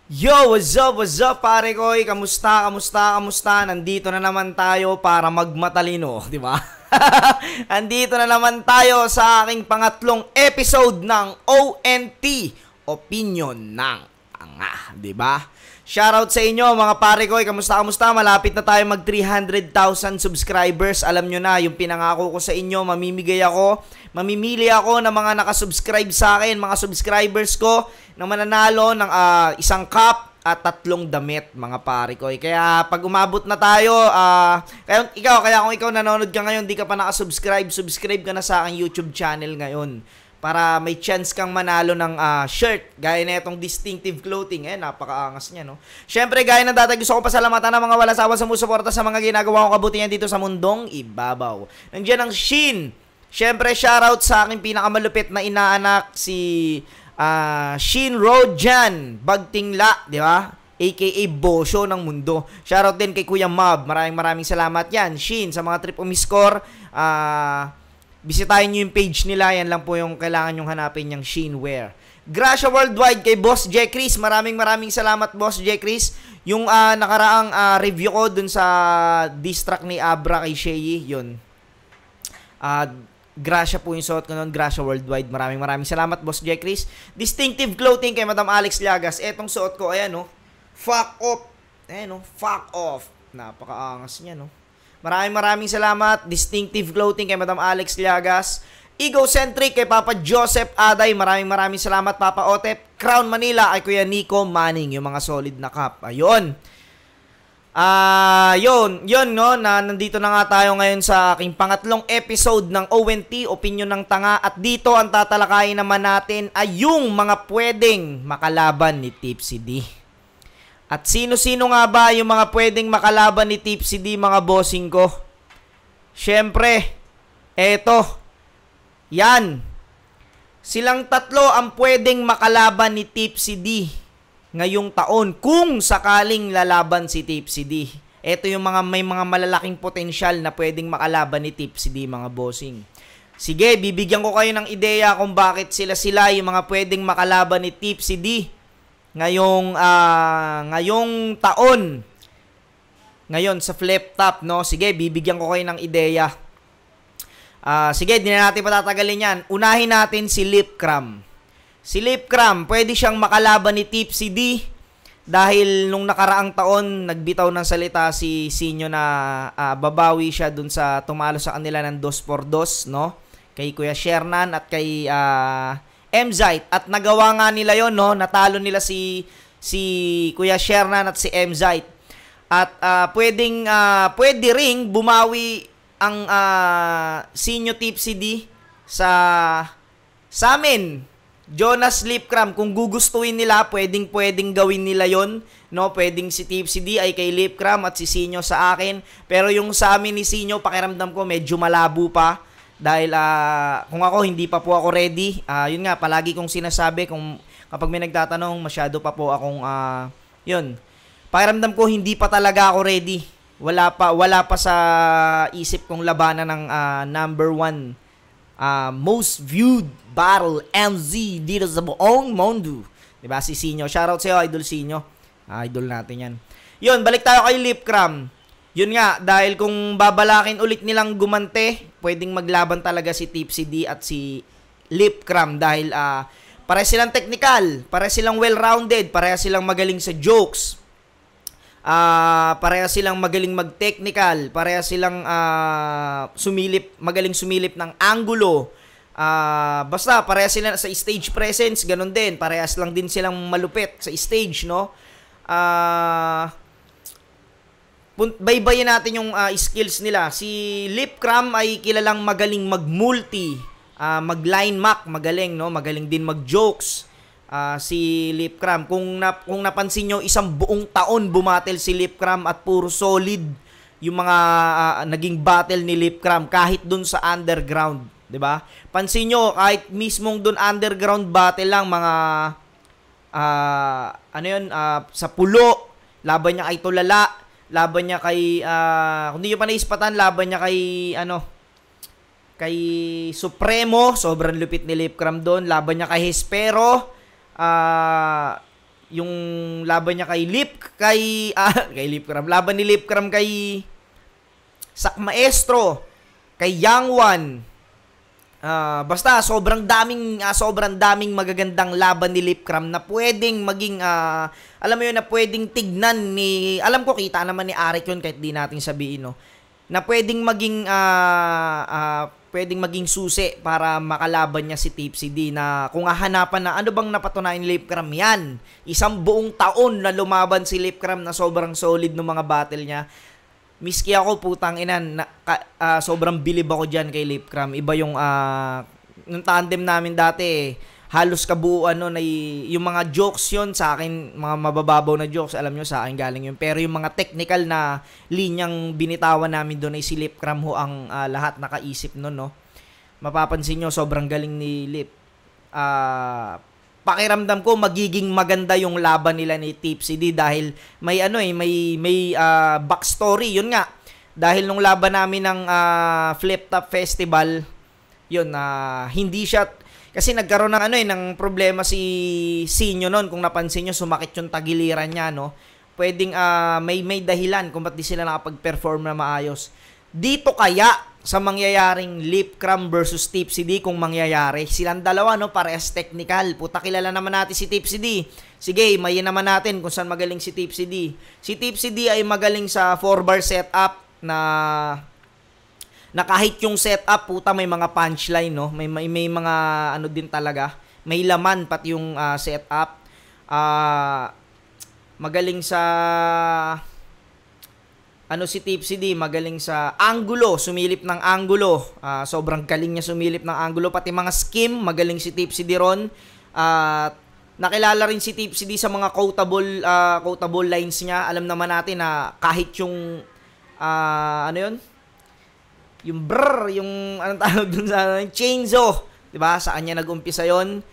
Yo, what's up, pare koy? Kamusta? Nandito na naman tayo para magmatalino, di ba? Andito na naman tayo sa aking pangatlong episode ng ONT, Opinion ng Tanga, di ba? Shoutout sa inyo mga pare koy, kamusta? Malapit na tayo mag 300,000 subscribers. Alam nyo na, yung pinangako ko sa inyo, mamimili ako ng mga nakasubscribe sa akin, mga subscribers ko na mananalo ng isang cup at 3 damit, mga pare ko. Kaya pag umabot na tayo, kaya kung ikaw nanonood ka ngayon, di ka pa nakasubscribe, subscribe ka na sa aking YouTube channel ngayon para may chance kang manalo ng shirt gaya na itong distinctive clothing. Napakaangas niya, no? Syempre, gaya ng dati, gusto ko pasalamatan ng mga wala sawa sa sumusuporta sa mga ginagawa kong kabutihan dito sa mundong ibabaw. Nandiyan ang Shein. Syempre, shoutout sa aking pinakamalupit na inaanak, si Shein Rojan Bagtingla, di ba? AKA Bosyo ng mundo. Shoutout din kay Kuya Mob. Maraming salamat yan. Shein, sa mga trip umiscore, bisitahin nyo yung page nila. Yan lang po yung kailangan nyong hanapin yung Shein Wear. Gracia Worldwide kay Boss J. Chris. Maraming salamat, Boss J. Chris. Yung nakaraang review ko dun sa diss track ni Abra kay Shei, yun. Gracia po yung suot ko noon, Gracia Worldwide. Maraming salamat, Boss J. Chris. Distinctive clothing kay Madam Alex Llagas. Etong suot ko, ayan, no. Fuck off. Ayan, no. Fuck off. Napakaangas niya, no. Maraming salamat. Distinctive clothing kay Madam Alex Llagas. Egocentric kay Papa Joseph Aday. Maraming salamat, Papa Otep. Crown Manila kay Kuya Nico Manning. Yung mga solid na cup. Ayun. Yun, no, na nandito na nga tayo ngayon sa aking pangatlong episode ng ONT, Opinion ng Tanga. At dito ang tatalakayin naman natin ay yung mga pwedeng makalaban ni Tipsy D. At sino-sino nga ba yung mga pwedeng makalaban ni Tipsy D, mga bossing ko? Syempre, eto, yan. Silang tatlo ang pwedeng makalaban ni Tipsy D ngayong taon kung sakaling lalaban si Tipsy D. Ito yung may mga malalaking potensyal na pwedeng makalaban ni Tipsy D, mga bossing. Sige, bibigyan ko kayo ng ideya kung bakit sila yung mga pwedeng makalaban ni Tipsy D ngayong taon. Ngayon sa flip top, no? Sige, bibigyan ko kayo ng ideya. Sige, di na natin patatagalin yan. Unahin natin si Lip Cram. Si Lip Cram, pwede siyang makalaban ni Tipsy D dahil nung nakaraang taon nagbitaw ng salita si Sinyo na babawi siya dun sa tumalo sa kanila ng 2x2, no? Kay Kuya Shernan at kay Mzite. At nagawa nga nila yon, no? Natalo nila si Kuya Shernan at si Mzite. At pwede ring bumawi ang Sinyo Tipsy D sa amin. Jonas Lip Cram, kung gugustuhin nila, pwedeng gawin nila yon, no? Pwedeng si Tipsy D ay kay Lip Cram at si Sinyo sa akin. Pero yung sa amin ni Sinyo, pakiramdam ko medyo malabo pa dahil kung ako hindi pa po ako ready. Yun nga, palagi kong sinasabi kung kapag may nagtatanong, masyado pa po akong yun. Pakiramdam ko hindi pa talaga ako ready. Wala pa sa isip kong labanan ng number 1 most viewed battle MZ dito sa buong mundo. Diba? Si Sinyo. Shoutout sa'yo, Idol Sinyo. Idol natin yan. Yun, balik tayo kay Lip Cram. Yun nga, dahil kung babalakin ulit nilang gumante, pwedeng maglaban talaga si Tipsy D at si Lip Cram dahil pare silang technical, pare silang well-rounded, pare silang magaling sa jokes. Pareha silang magaling mag-technical, pareha silang magaling sumilip ng angulo. Basta pareha sila sa stage presence, ganun din. Parehas lang din silang malupit sa stage, no? Baybayin natin yung skills nila. Si Lip Cram ay kilalang magaling mag-multi, mag-line mac, magaling, no? Magaling din mag-jokes. Si Lip Cram, kung napansin nyo, isang buong taon bumatel si Lip Cram at puro solid yung mga naging battle ni Lip Cram kahit dun sa underground, 'di ba? Pansin nyo, kahit mismong dun underground battle lang, mga sa Pulo, laban niya kay Tulala, laban niya kay kung hindi nyo pa naispatan, laban niya kay Supremo, sobrang lupit ni Lip Cram doon. Laban niya kay Hespero, yung laban niya kay Lip Cram, laban ni Lip Cram kay Sak Maestro, kay Yang Wan. Basta sobrang daming magagandang laban ni Lip Cram na pwedeng maging alam mo yun, na pwedeng tignan ni, alam ko kita naman ni Arik yun kahit di natin sabihin, no, na pwedeng maging susi para makalaban niya si Tipsy D, na kung hahanapan na ano bang napatunayan ni Lip Cram, yan, isang buong taon na lumaban si Lip Cram na sobrang solid ng mga battle niya. Miski ako, putang inan, sobrang bilib ako dyan kay Lip Cram. Iba yung tandem namin dati, halos kabuuan na yung mga jokes yun sa akin, mga mabababaw na jokes, alam nyo, sa akin galing yun. Pero yung mga technical na linyang binitawan namin doon ay si Lip Cram ho ang lahat nakaisip nun, no. Mapapansin nyo, sobrang galing ni Lip. Pakiramdam ko magiging maganda yung laban nila ni Tipsy D dahil may backstory. Yun nga, dahil nung laban namin ng Flip Top Festival, yun, hindi siya, kasi nagkaroon ng ng problema si Sinyo noon. Kung napansin nyo, sumakit yung tagiliran niya, no. Pwedeng may dahilan kung ba't di sila nakapag-perform na maayos. Dito kaya sa mangyayaring Lip Cram versus Tipsy D, kung mangyayari, silang dalawa, no, parehas technical. Puta, kilala naman natin si Tipsy D. Sige, mayin naman natin kung saan magaling si Tipsy D. Si Tipsy D ay magaling sa 4-bar setup na kahit yung setup, puta, may mga punchline, no. May mga ano din talaga. May laman pati yung setup. Magaling sa si Tipsy D, magaling sa angulo, sumilip ng angulo. Sobrang galing niya sumilip ng angulo. Pati mga skim, magaling si Tipsy D ron. Nakilala rin si Tipsy D sa mga quotable lines niya. Alam naman natin na kahit yung, yung brr, yung, anong tawag dun sa, chainsaw. Diba? Saan niya nag-umpisa yun?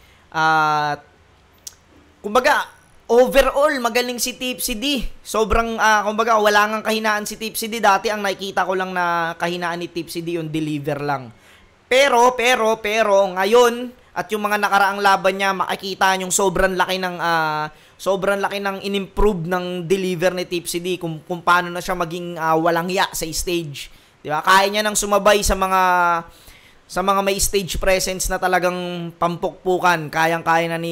Kumbaga, overall, magaling si Tipsy D. Sobrang, kumbaga, wala ngang kahinaan si Tipsy D. Dati, ang nakikita ko lang na kahinaan ni Tipsy D, yung deliver lang. Pero, ngayon, at yung mga nakaraang laban niya, makikita yung sobrang laki ng in-improve ng deliver ni Tipsy D, kung paano na siya maging walang hiya sa stage. Diba? Kaya niya nang sumabay sa mga may stage presence na talagang pampukpukan. Kayang-kaya na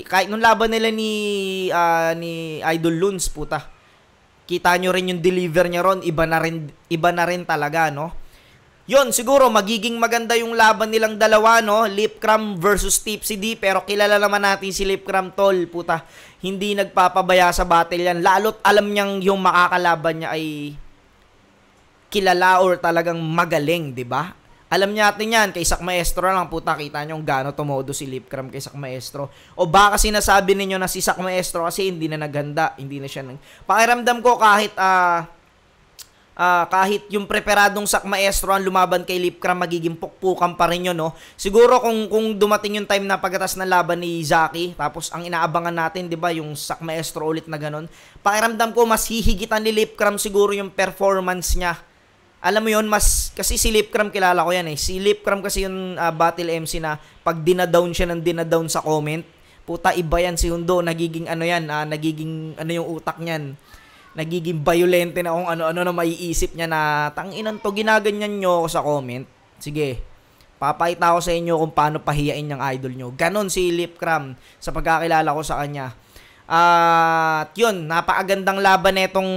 kahit nung laban nila ni Idol Loons, puta. Kita nyo rin yung deliver niya ron, iba na rin talaga, no? Yun, siguro magiging maganda yung laban nilang dalawa, no? Lip Cram versus Tipsy D, pero kilala naman natin si Lip Cram, tol, puta. Hindi nagpapabaya sa battle yan. Lalo't alam niyang yung makakalaban niya ay kilala or talagang magaling, 'di ba? Alam natin yan, kay Sak Maestro lang, puta, kita nyo kung gaano tumodo si Lip Cram kay Sak Maestro. O baka sinasabi ninyo na si Sak Maestro kasi hindi na naghanda, hindi na siya pakiramdam ko kahit yung preparadong Sak Maestro ang lumaban kay Lip Cram, magiging pukpukan pa rin yun, no? Siguro kung dumating yung time na pagkatas ng laban ni Zaki, tapos ang inaabangan natin, di ba, yung Sak Maestro ulit na ganun, pakiramdam ko mas hihigitan ni Lip Cram siguro yung performance niya. Alam mo yun, kasi si Lip Cram, kilala ko yan eh. Si Lip Cram kasi yung battle MC na pag dinadown siya ng dinadown sa comment, puta, iba yan si Hundo, nagiging yung utak niyan. Nagiging violente na kung ano-ano na maiisip niya na, tanginan to, ginaganyan nyo ako sa comment. Sige, papakita ko sa inyo kung paano pahiyain yung idol nyo. Ganon si Lip Cram sa pagkakilala ko sa kanya. At yun, napakagandang laban netong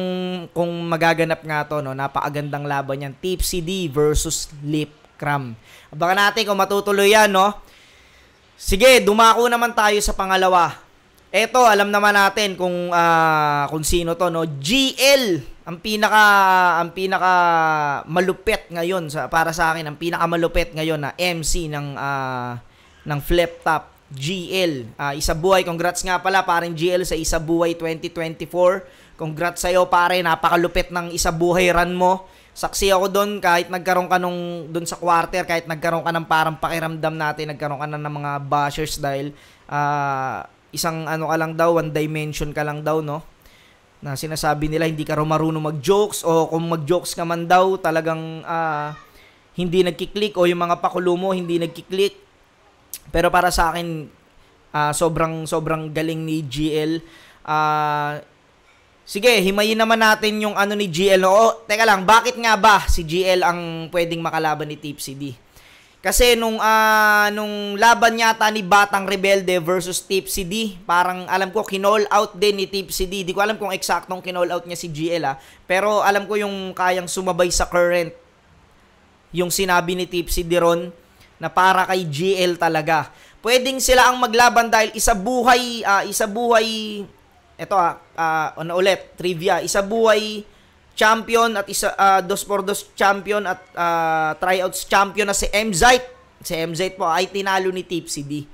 kung magaganap nga to, no? Napakagandang laban yan, Tipsy D versus Lip Cram. Abangan natin kung matutuloy yan, no? Sige, dumako naman tayo sa pangalawa. Eto, alam naman natin kung sino to, no? GL, ang pinaka malupit ngayon para sa akin, ang pinaka malupit ngayon na MC ng Flip Top, GL. Isa Buhay, congrats nga pala paring GL sa Isa Buhay 2024. Congrats sa'yo pare, napakalupit ng Isa Buhay run mo. Saksi ako doon, kahit nagkaroon ka doon sa quarter, kahit nagkaroon ka ng parang pakiramdam natin, nagkaroon ka na ng mga bashers dahil isang ka lang daw, one dimension ka lang daw, no? Na sinasabi nila hindi ka raw marunong mag-jokes, o kung mag-jokes ka man daw, talagang hindi nagkiklik, o yung mga pakulo mo hindi nagkiklik. Pero para sa akin, sobrang galing ni GL. Ah, sige, himayin naman natin yung ano ni GL. No? O, teka lang, bakit nga ba si GL ang pwedeng makalaban ni Tipsy D? Kasi nung laban yata ni Batang Rebelde versus Tipsy D, parang alam ko kinall out din ni Tipsy D. Di ko alam kung eksaktong kinall out niya si GL pero alam ko yung kayang sumabay sa current yung sinabi ni Tipsy D ron na para kay GL talaga. Pwedeng sila ang maglaban dahil isa buhay eto ano ulit, trivia, isa buhay champion at isa 2x2 champion at tryouts champion na si MZite. Si MZite po ay tinalo ni Tipsy D.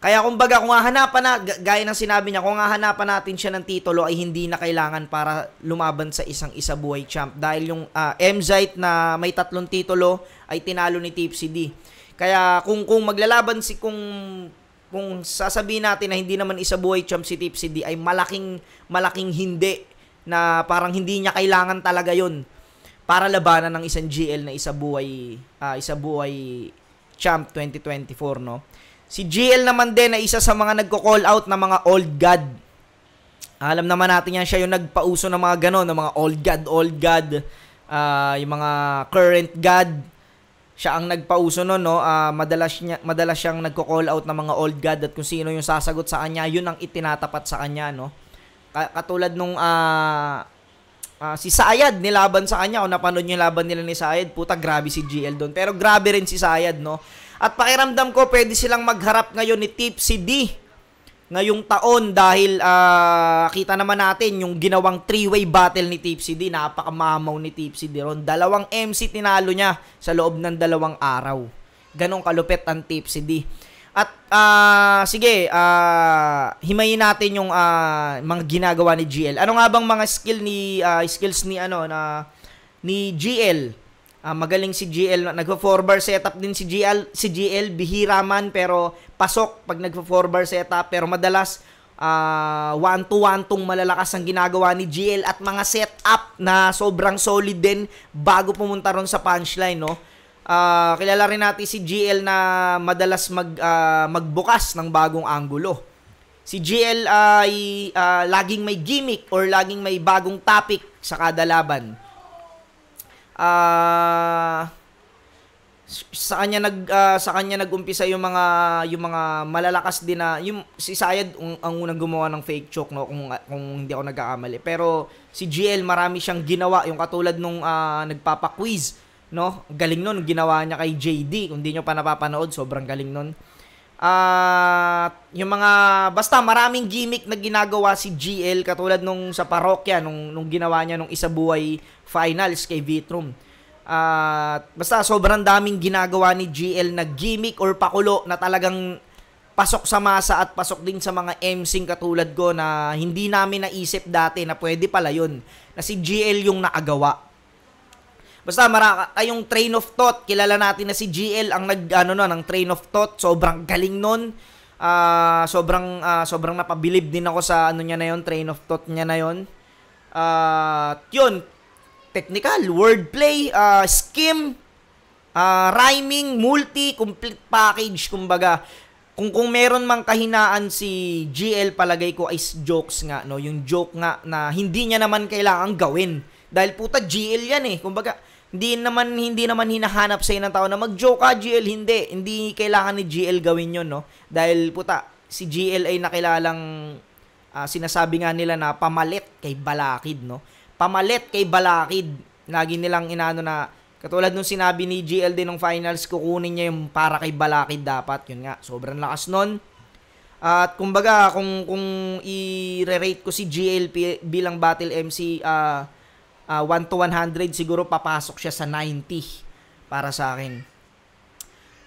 Kaya kumbaga kung hahanapan na, gaya ng sinabi niya, kung hahanapan natin siya ng titulo ay hindi na kailangan para lumaban sa isang isa buhay champ. Dahil yung MZite na may 3 titulo ay tinalo ni Tipsy D. Kaya kung maglalaban kung sasabihin natin na hindi naman isa buhay champ si Tipsy D ay malaking hindi na parang hindi niya kailangan talaga yon para labanan ng isang GL na isa buhay champ 2024, no? Si GL naman din ay isa sa mga nagko-call out na mga old god. Alam naman natin yan, siya yung nagpauso ng mga ganon, ng mga old god, yung mga current god. Siya ang nagpauso nun, no? Madalas siyang nagko-call out ng mga old god at kung sino yung sasagot sa kanya, yun ang itinatapat sa kanya, no? Katulad nung si Sayad, nilaban sa kanya. Kung napanood yung laban nila ni Sayad, puta, grabe si GL doon. Pero grabe rin si Sayad, no? At pakiramdam ko, pwede silang magharap ngayon ni Tipsy D ngayong taon dahil kita naman natin yung ginawang 3-way battle ni Tipsy D. Napakamamaw ni Tipsy D ron. 2 MC tinalo niya sa loob ng 2 araw. Ganong kalupit ang Tipsy D. At sige, himayin natin yung mga ginagawa ni GL. Ano nga bang mga skills ni GL? Magaling si GL, nagfo-4-bar setup din si GL, bihira man pero pasok pag nagfo-4-bar setup, pero madalas 1-to-1 tong malalakas ang ginagawa ni GL at mga setup na sobrang solid din bago pumunta ron sa punchline, no? Kilala rin natin si GL na madalas magbukas ng bagong anggulo. Si GL ay laging may gimmick or laging may bagong topic sa kada laban. Sa kanya nagumpisa yung mga malalakas din na yung si Sayad ang unang gumawa ng fake choke, no, kung hindi ako nagkakamali. Pero si GL marami siyang ginawa, yung katulad nung nagpapa-quiz, no? Galing nun, ginawa niya kay JD. Kung di nyo pa napapanood, sobrang galing nun. Yung mga, basta maraming gimmick na ginagawa si GL, katulad nung sa parokya, nung ginawa niya nung isa buhay finals kay Vitrum. Basta sobrang daming ginagawa ni GL na gimmick or pakulo na talagang pasok sa masa at pasok din sa mga MCing katulad ko na hindi namin naisip dati na pwede pala yun. Na si GL yung nakagawa. Basta kayong train of thought, kilala natin na si GL ang ng train of thought, sobrang galing nun. Sobrang napabilib din ako sa niya na yon, train of thought niya na yon. Yun, technical, wordplay, scheme, rhyming, multi, complete package, kumbaga. Kung meron mang kahinaan si GL, palagay ko ay jokes nga, no? Yung joke nga na hindi niya naman kailangan gawin. Dahil puta GL yan kumbaga, hindi naman hinahanap sa ng tao na mag-joke ka GL, hindi kailangan ni GL gawin yon, no? Dahil puta, si GL ay nakilalang sinasabi nga nila na pamalit kay Balakid, no? Pamalit kay Balakid. Lagi nilang inaano na katulad nung sinabi ni GL din ng finals, kukunin niya yung para kay Balakid dapat. Yun nga, sobrang lakas nun. At kumbaga, kung i-rate ko si GL bilang battle MC, 1 to 100, siguro papasok siya sa 90 para sa akin.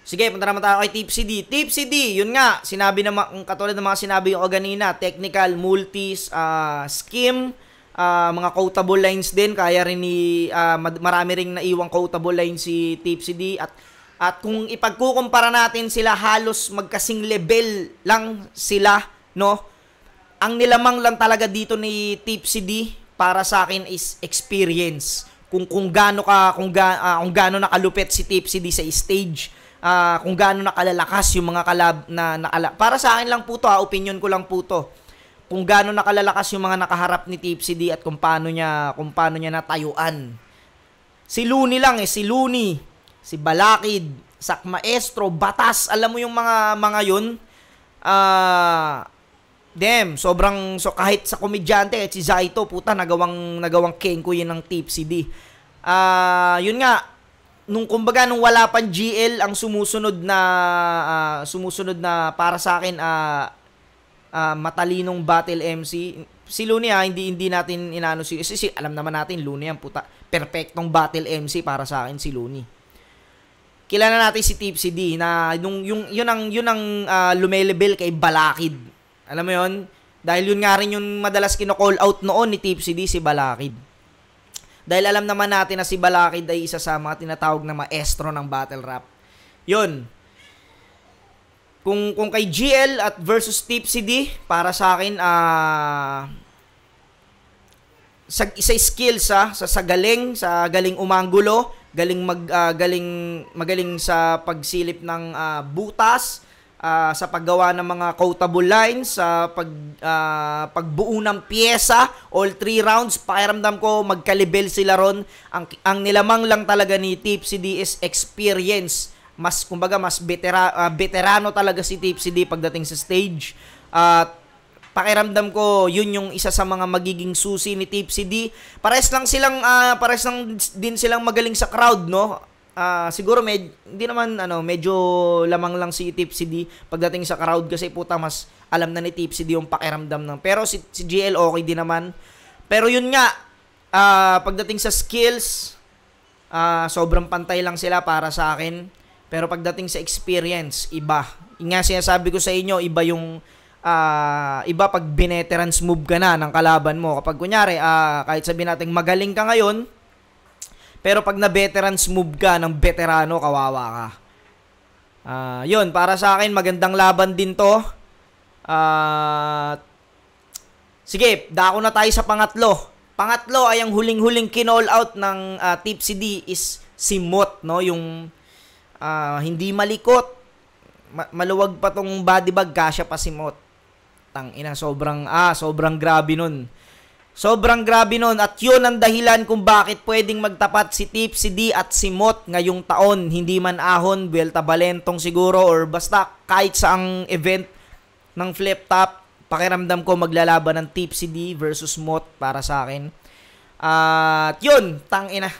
Sige, punta naman tayo kay Tipsy D. Tipsy D, yun nga, sinabi naman, katulad ng mga sinabi ko kanina, technical, multis, scheme, mga quotable lines din, kaya rin marami ring naiwang quotable lines si Tipsy D. At kung ipagkukumpara natin sila, halos magkasing level lang sila, no? Ang nilamang lang talaga dito ni Tipsy D para sa akin is experience. Kung gaano nakalupit si Tipsy D sa stage, kung gaano nakalalakas yung mga para sa akin lang po to, opinion ko lang po to. kung gaano nakalalakas yung mga nakaharap ni Tipsy D at kung paano niya natayuan. Si Looney lang si Looney, si Balakid, Sak Maestro, Batas, alam mo yung mga yun. Kahit sa komedyante, si Zaito, puta, nagawang kenko yun ng Tipsy D. Yun nga, nung wala pang GL, ang sumusunod na para sa akin, matalinong battle MC. Si Looney hindi natin inaano alam naman natin Looney ang puta. Perfectong battle MC para sa akin si Looney. Kilala natin si Tipsy D na yun ang lumelebel kay Balakid. Alam mo yun? Dahil yun nga rin yung madalas kino-call out noon ni Tipsy D, si Balakid. Dahil alam naman natin na si Balakid ay isa sa mga tinatawag na maestro ng battle rap. Yun. Kung kay GL at versus Tipsy D, para sa akin, sa skills sa galing umanggulo, magaling sa pagsilip ng butas, sa paggawa ng mga quotable lines, sa pagbuo ng piyesa, all 3 rounds, pakiramdam ko magkalibel sila ron. Ang nilamang lang talaga ni Tipsy D is experience. Mas veterano talaga si Tipsy D pagdating sa stage. At pakiramdam ko yun yung isa sa mga magiging susi ni Tipsy D. Pares lang din silang magaling sa crowd, no? Siguro hindi naman medyo lamang lang si Tipsy D pagdating sa crowd kasi puta mas alam na ni Tipsy D yung pakiramdam ng. Pero si GL okay din naman. Pero yun nga, pagdating sa skills, sobrang pantay lang sila para sa akin. Pero pagdating sa experience, iba. Yung nga sinasabi ko sa inyo, iba pag bineterans move ka na ng kalaban mo. Kapag kunyari, kahit sabihin natin magaling ka ngayon, pero pag na-veterans move ka ng veterano, kawawa ka. Yun, para sa akin, magandang laban din to. Sige, dako na tayo sa pangatlo. Pangatlo ay ang huling-huling kinall out ng Tipsy D is si Mot, no? Yung hindi malikot, maluwag pa tong body bag, kasya pa si Mot. Tangina, sobrang grabe nun. Sobrang grabe nun at yun ang dahilan kung bakit pwedeng magtapat si Tipsy D at si Mot ngayong taon. Hindi man ahon, Vuelta Balentong siguro or basta kahit saang event ng flip top, pakiramdam ko maglalaban ng Tipsy D versus Mot para sa akin. At yun, tangina.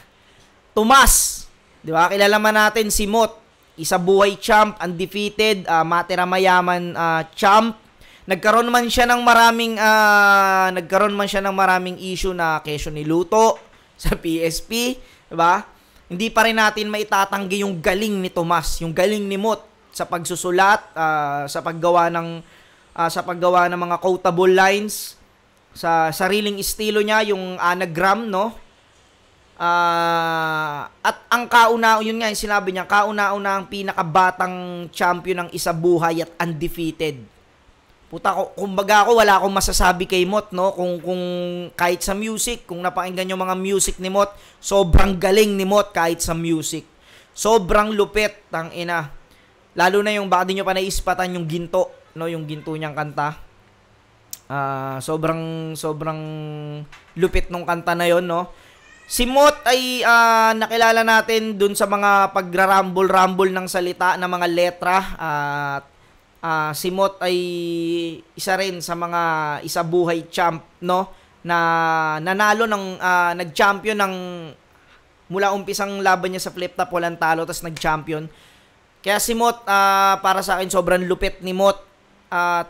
Tomas, di ba? Kilala man natin si Mot, isa buhay champ, undefeated, matira mayaman champ. Nagkaroon man siya ng maraming issue na kesyo ni Luto sa PSP, 'di ba? Hindi pa rin natin maitatanggi yung galing ni Tomas, yung galing ni Mot sa pagsusulat, sa paggawa ng mga quotable lines, sa sariling estilo niya, yung anagram, no? At ang yun nga yung sinabi niya, kauna-una ang pinakabatang champion ng isa buhay at undefeated. Puta, kumbaga wala akong masasabi kay Mot, no? Kung kahit sa music, kung napakinggan yung mga music ni Mot, sobrang galing ni Mot kahit sa music. Sobrang lupit, tangina. Lalo na yung baka di nyo pa naispatan yung ginto, no? Yung ginto niyang kanta. Sobrang lupit nung kanta na yon, no? Si Mot ay nakilala natin dun sa mga pagra-rumble ng salita, ng mga letra, at si Mot ay isa rin sa mga isa buhay champ, no, na nanalo nag-champion ng mula umpisang laban niya sa flip top, walang talo, tapos nag-champion. Kaya si Mot, para sa akin sobrang lupit ni Mot.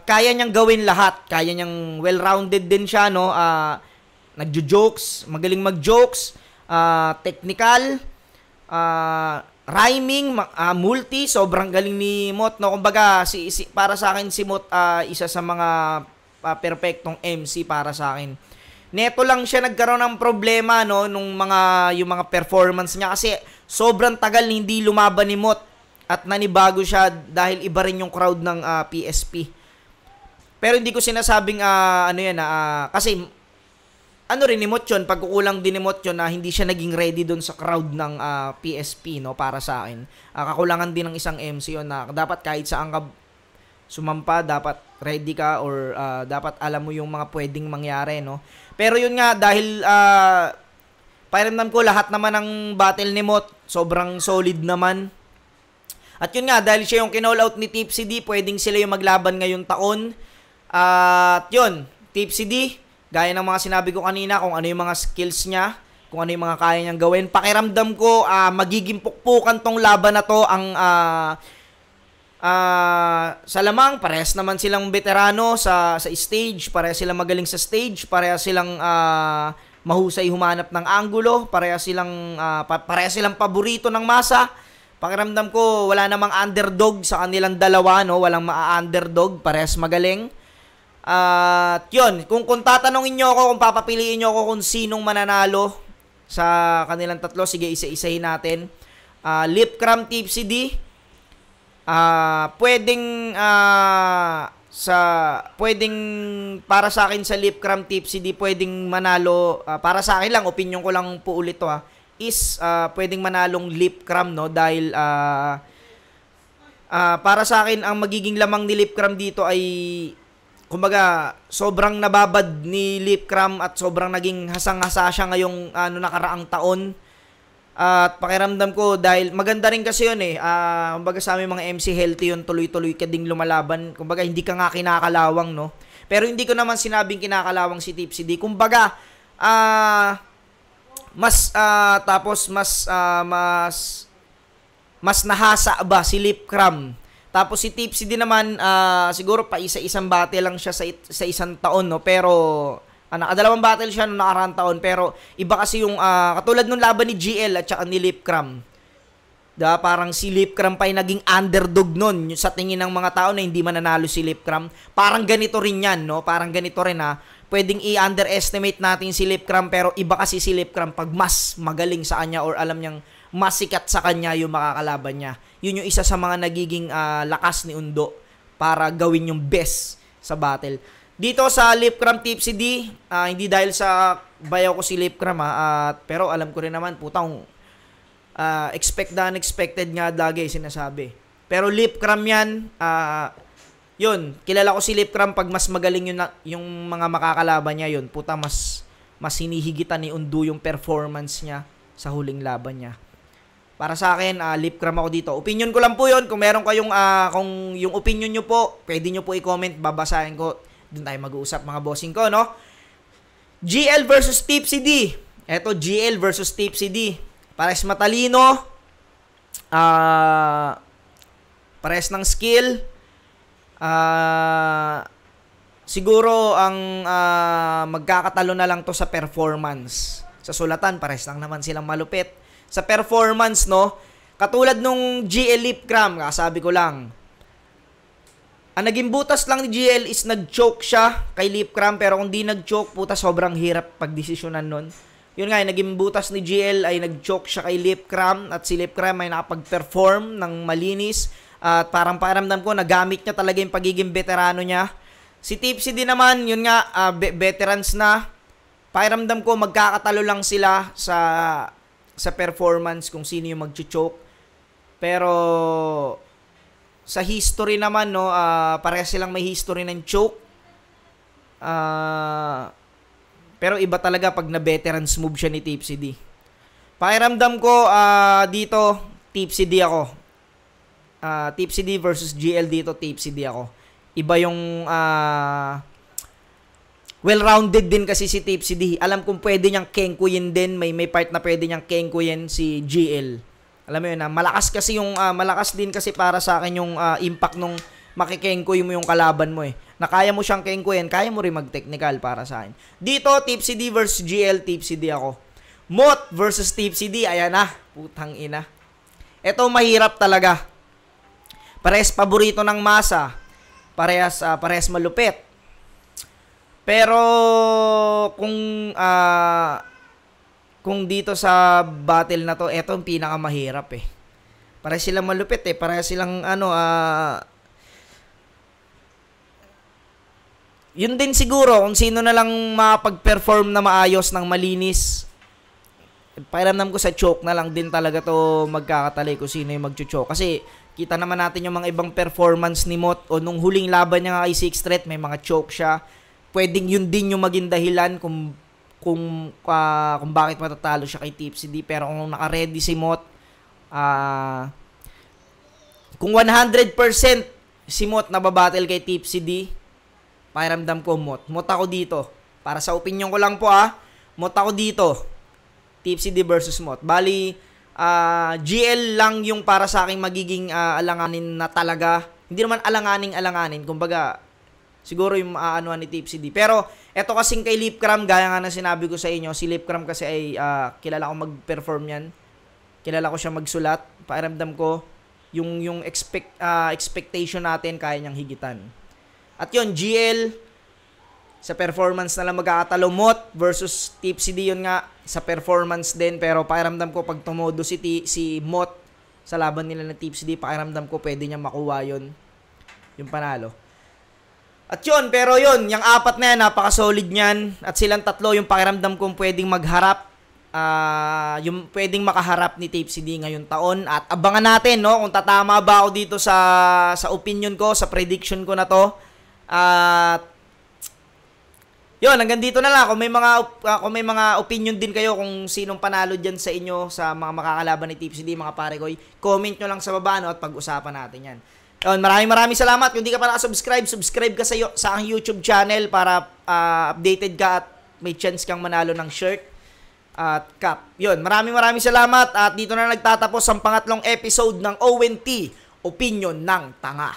Kaya niyang gawin lahat, kaya niyang well-rounded din siya, no. Nagjo-jokes, magaling mag-jokes, technical, rhyming, multi, sobrang galing ni Mot, no? Kumbaga, para sa akin si Mot, isa sa mga perfectong MC para sa akin. Neto lang siya nagkaroon ng problema, no, yung mga performance niya kasi sobrang tagal hindi lumaban ni Mot at nanibago siya dahil iba rin yung crowd ng PSP. Pero hindi ko sinasabing kasi rin ni Mot yun, pagkukulang din ni Mot yun na hindi siya naging ready doon sa crowd ng PSP, no, para sa akin. Kakulangan din ng isang MC yun na dapat kahit saan ka sumampa, dapat ready ka or dapat alam mo yung mga pwedeng mangyari, no? Pero yun nga, dahil pakiramdam ko lahat naman ng battle ni Moth, sobrang solid naman. At yun nga, dahil siya yung kinall out ni Tipsy D, pwedeng sila yung maglaban ngayong taon. At yun, Tipsy D, gaya ng mga sinabi ko kanina, kung ano yung mga skills niya, kung ano yung mga kaya niyang gawin. Pakiramdam ko, magiging pukpukan tong laban na to. Ang sa lamang, parehas naman silang veterano sa stage, parehas silang magaling sa stage, parehas silang mahusay humanap ng anggulo, parehas silang paborito ng masa. Pakiramdam ko, wala namang underdog sa kanilang dalawa, no? Walang maa-underdog, parehas magaling. At yun, kung tatanungin nyo ako, kung papapiliin nyo ako kung sinong mananalo sa kanilang tatlo, sige, isa-isahin natin. Lipcram, Tipsy D, pwedeng para sa akin sa Lipcram, Tipsy D, pwedeng manalo, para sa akin lang, opinion ko lang po ulit to, is pwedeng manalong Lipcram, no? Dahil para sa akin ang magiging lamang ni Lipcram dito ay kumbaga sobrang nababad ni Lipcram at sobrang naging hasang-hasa siya ngayong nakaraang taon. At pakiramdam ko dahil maganda rin kasi yun kumbaga sa aming mga MC healthy yun, tuloy-tuloy ka ding lumalaban. Kumbaga hindi ka nga kinakalawang, no? Pero hindi ko naman sinabing kinakalawang si Tipsy D. Kumbaga mas nahasa ba si Lipcram. Tapos si Tipsy din naman siguro pa isa-isang battle lang siya sa isang taon, no? Pero nakadalawang battle siya noong nakaraang taon, pero iba kasi yung katulad nung laban ni GL at saka ni Lipcram. Parang si Lipcram pa yung naging underdog nun sa tingin ng mga tao na hindi mananalo si Lipcram. Parang ganito rin yan, no? Parang ganito rin pwedeng i-underestimate natin si Lipcram, pero iba kasi si Lipcram pag mas magaling sa kanya or alam niyang mas sikat sa kanya yung makakalaban niya. Yun yung isa sa mga nagiging lakas ni Undo para gawin yung best sa battle. Dito sa Lipcram, Tipsy D, hindi dahil sa bayaw ko si Lipcram pero alam ko rin naman, putang expect the unexpected nga lagi sinasabi. Pero Lipcram yan, yun, kilala ko si Lipcram pag mas magaling yung mga makakalaban niya, yun, puta, mas hinihigitan ni Undo yung performance niya sa huling laban niya. Para sa akin, Lipcram ako dito. Opinion ko lang po yun. Kung meron kayong, kung yung opinion nyo po, pwede nyo po i-comment, babasahin ko. Doon tayo mag-uusap, mga bossing ko, no? GL versus Tipsy D. Eto, GL versus Tipsy D. Pares matalino. Pares ng skill. Siguro ang magkakatalo na lang to sa performance. Sa sulatan, pares lang naman silang malupit. Sa performance, no? Katulad nung GL Lipcram, sabi ko lang. Ang naging butas lang ni GL is nag-choke siya kay Lipcram, pero kung di nag-choke, puta, sobrang hirap pagdesisyonan nun. Yun nga, naging butas ni GL ay nag-choke siya kay Lipcram at si Lipcram ay nakapag-perform ng malinis. At parang pakiramdam ko, nagamit niya talaga yung pagiging veterano niya. Si Tipsy din naman, yun nga, veterans na. Pakiramdam ko, magkakatalo lang sila sa performance kung sino yung mag-choke. Pero sa history naman, no, parehas silang may history ng choke. Pero iba talaga pag na-veterans move siya ni Tipsy D. Pakiramdam ko, dito, Tipsy D ako. Tipsy D versus GL dito, Tipsy D ako. Iba yung well-rounded din kasi si Tipsy D. Alam kong pwede niyang kenkuyin din. May part na pwede niyang kenkuyin si GL. Alam mo yun, malakas kasi yung malakas din kasi para sa akin yung impact nung makikengkuy mo yung kalaban mo na kaya mo siyang kengkuyin, kaya mo rin mag-technical para sa akin. Dito, Tipsy D versus GL, Tipsy D ako. Moth versus Tipsy D, ayan na, putang ina. Ito mahirap talaga. Parehas paborito ng masa. Parehas malupit. Pero kung dito sa battle na to, eto ang pinakamahirap Parehas silang malupit Parehas silang yun din siguro kung sino na lang makapag-perform na maayos ng malinis. Pakiramdam ko sa choke na lang din talaga to magkakatalay kung sino yung mag-choke. Kasi Kita naman natin yung mga ibang performance ni Mot o nung huling laban niya kay Sixth Threat, may mga choke siya. Pwedeng yun din yung maging dahilan kung bakit matatalo siya kay Tipsy D. Pero kung naka-ready si Mot, kung 100% si Mot nababattle kay Tipsy D, pakiramdam ko Mot ako dito. Para sa opinion ko lang po Mot ako dito. Tipsy D versus Mot. Bali, GL lang yung para sa akin magiging alanganin na talaga. Hindi naman alanganin. Kumbaga, siguro yung maanuan ni Tipsy D. Pero, eto kasing kay Lipcram, gaya nga na sinabi ko sa inyo, si Lipcram kasi ay kilala ko mag-perform yan. Kilala ko siya magsulat. Pakiramdam ko, yung expectation natin, kaya niyang higitan. At yun, GL, sa performance na lang magkakatalo. Mot versus Tipsy D, yun nga, sa performance din. Pero pakiramdam ko, pag tumodo si Mot sa laban nila ng Tipsy D, pakiramdam ko, pwede niya makuha yun, yung panalo. At yun, pero yun, yung apat na yan, napaka-solid niyan. At silang tatlo, yung pakiramdam kong pwedeng magharap, yung pwedeng makaharap ni Tipsy D ngayong taon. At abangan natin, no, kung tatama ba ako dito sa opinion ko, sa prediction ko na to. At yun, hanggang dito na lang. Kung may mga opinion din kayo kung sinong panalo dyan sa inyo, sa mga makakalaban ni Tipsy D, mga pare ko, comment nyo lang sa baba, no, at pag-usapan natin yan. Yun, maraming salamat. Kung di ka pa nakasubscribe, subscribe ka sa aking YouTube channel para updated ka at may chance kang manalo ng shirt at cap. Yun, maraming salamat at dito na nagtatapos ang pangatlong episode ng ONT, Opinion ng Tanga.